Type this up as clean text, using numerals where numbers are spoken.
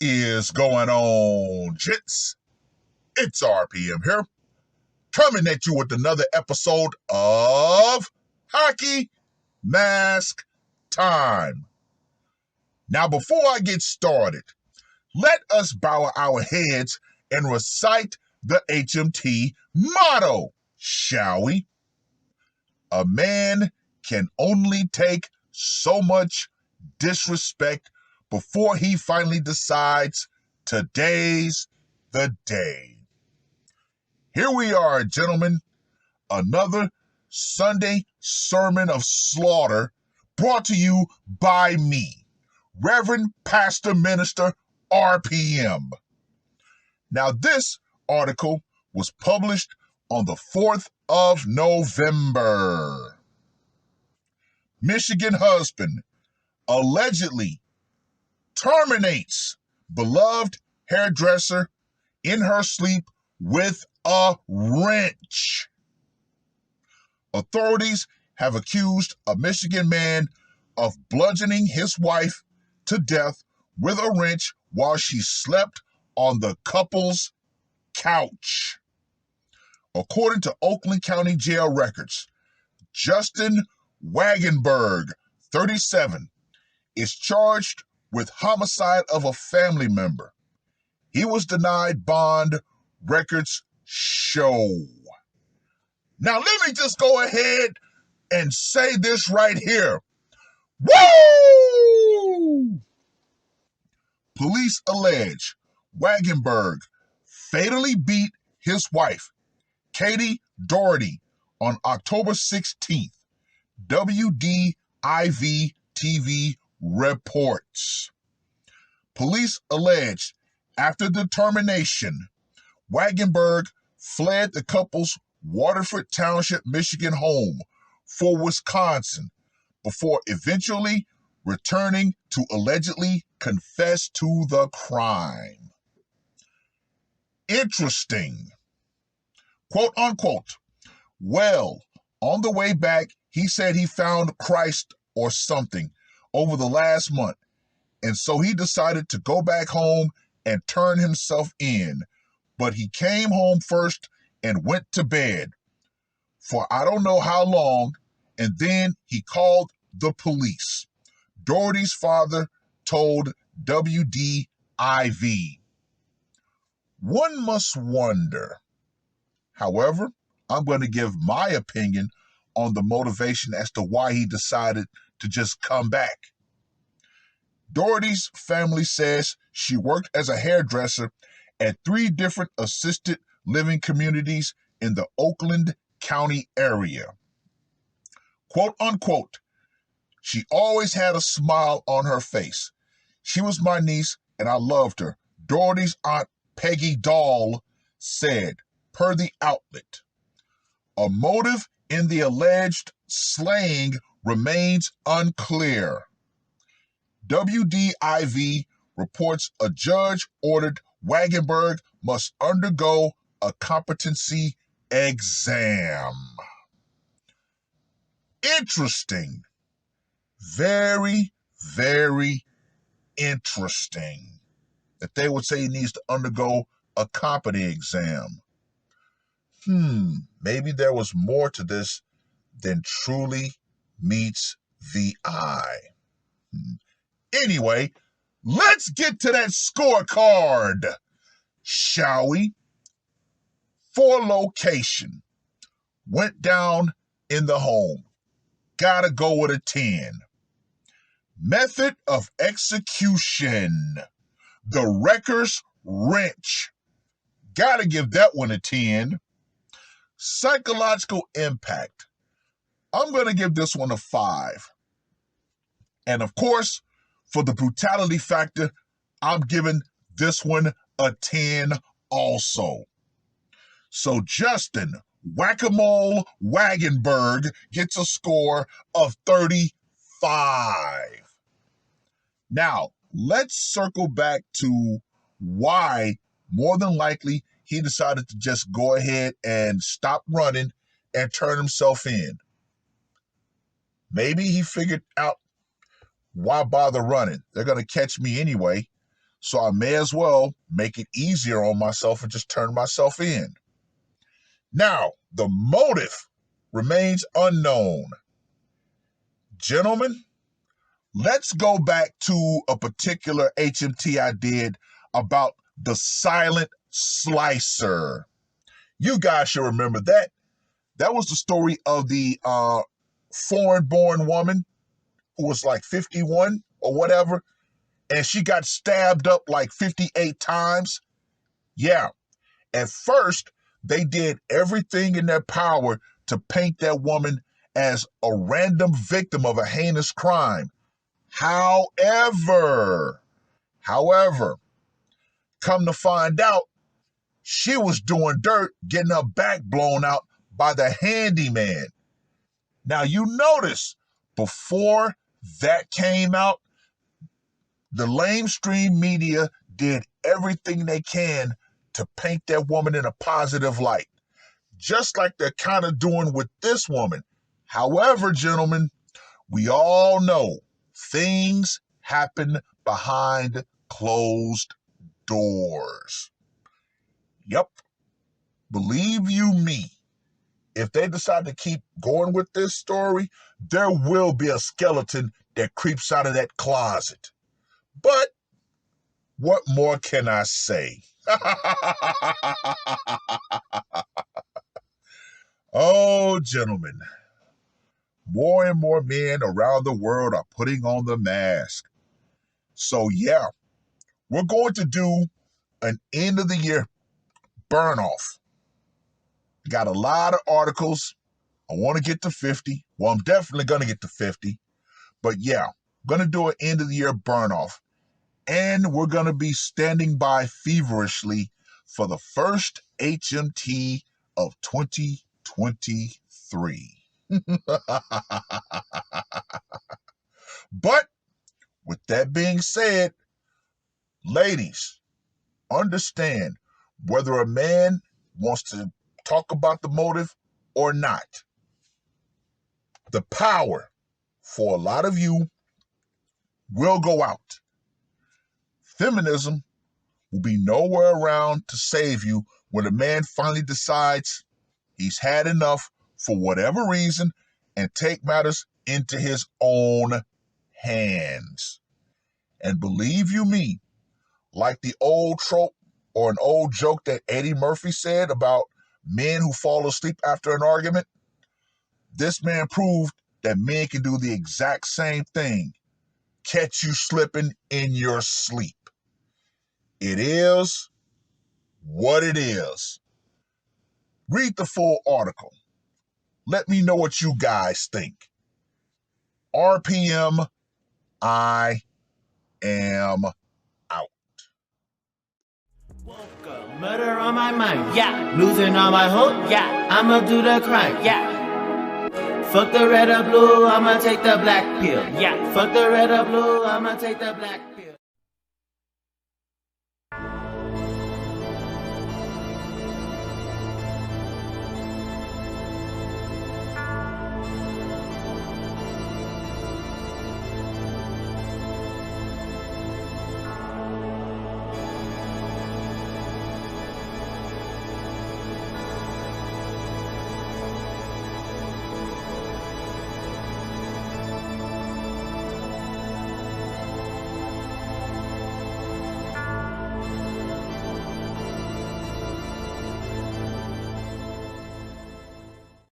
Is going on, gents? It's RPM here, coming at you with another episode of Hockey Mask Time. Now, before I get started, let us bow our heads and recite the HMT motto, shall we? A man can only take so much disrespect before he finally decides today's the day. Here we are, gentlemen, another Sunday sermon of slaughter brought to you by me, Reverend Pastor Minister RPM. Now, this article was published on the 4th of November. Michigan husband allegedly terminates beloved hairdresser in her sleep with a wrench. Authorities have accused a Michigan man of bludgeoning his wife to death with a wrench while she slept on the couple's couch. According to Oakland County Jail records, Justin Wagenberg, 37, is charged with homicide of a family member. He was denied bond, records show. Now let me just go ahead and say this right here. Woo! Police allege Wagenberg fatally beat his wife, Katie Doherty, on October 16th. WDIV TV reports. Police allege after the termination, Wagenberg fled the couple's Waterford Township, Michigan home for Wisconsin before eventually returning to allegedly confess to the crime. Interesting. Quote unquote. Well, on the way back, he said he found Christ or something over the last month, and so he decided to go back home and turn himself in. But he came home first and went to bed for I don't know how long, and then he called the police. Doherty's father told WDIV. One must wonder. However, I'm going to give my opinion on the motivation as to why he decided to just come back. Doherty's family says she worked as a hairdresser at 3 different assisted living communities in the Oakland County area. Quote unquote, she always had a smile on her face. She was my niece and I loved her, Doherty's aunt Peggy Dahl said, per the outlet. A motive in the alleged slaying remains unclear. WDIV reports a judge ordered Wagenberg must undergo a competency exam. Interesting. Very, very interesting that they would say he needs to undergo a competency exam. Maybe there was more to this than truly meets the eye. Anyway, let's get to that scorecard, shall we? For location, went down in the home. Gotta go with a 10. Method of execution, the wrecker's wrench. Gotta give that one a 10. Psychological impact, I'm going to give this one a 5. And of course, for the brutality factor, I'm giving this one a 10 also. So Justin Whack-A-Mole Wagenberg gets a score of 35. Now, let's circle back to why, more than likely, he decided to just go ahead and stop running and turn himself in. Maybe he figured out, why bother running? They're going to catch me anyway. so I may as well make it easier on myself and just turn myself in. Now, the motive remains unknown. Gentlemen, let's go back to a particular HMT I did about the silent slicer. You guys should remember that. That was the story of the foreign-born woman who was like 51 or whatever, and she got stabbed up like 58 times. Yeah, at first, they did everything in their power to paint that woman as a random victim of a heinous crime. However, come to find out, she was doing dirt, getting her back blown out by the handyman. Now, you notice, before that came out, the lamestream media did everything they can to paint that woman in a positive light, just like they're kind of doing with this woman. However, gentlemen, we all know things happen behind closed doors. Yep. Believe you me, if they decide to keep going with this story, there will be a skeleton that creeps out of that closet. But what more can I say? Oh, gentlemen, more and more men around the world are putting on the mask. So yeah, we're going to do an end of the year burn off. Got a lot of articles. I want to get to 50. Well, I'm definitely going to get to 50. But yeah, I'm going to do an end of the year burn off. And we're going to be standing by feverishly for the first HMT of 2023. But with that being said, ladies, understand whether a man wants to talk about the motive or not. The power for a lot of you will go out. Feminism will be nowhere around to save you when a man finally decides he's had enough for whatever reason and take matters into his own hands. And believe you me, like the old trope or an old joke that Eddie Murphy said about men who fall asleep after an argument, this man proved that men can do the exact same thing. Catch you slipping in your sleep. It is what it is. Read the full article. Let me know what you guys think. RPM, I am out. Murder on my mind, yeah. Losing all my hope, yeah. I'ma do the crime, yeah. Fuck the red or blue, I'ma take the black pill, yeah. Fuck the red or blue, I'ma take the black pill.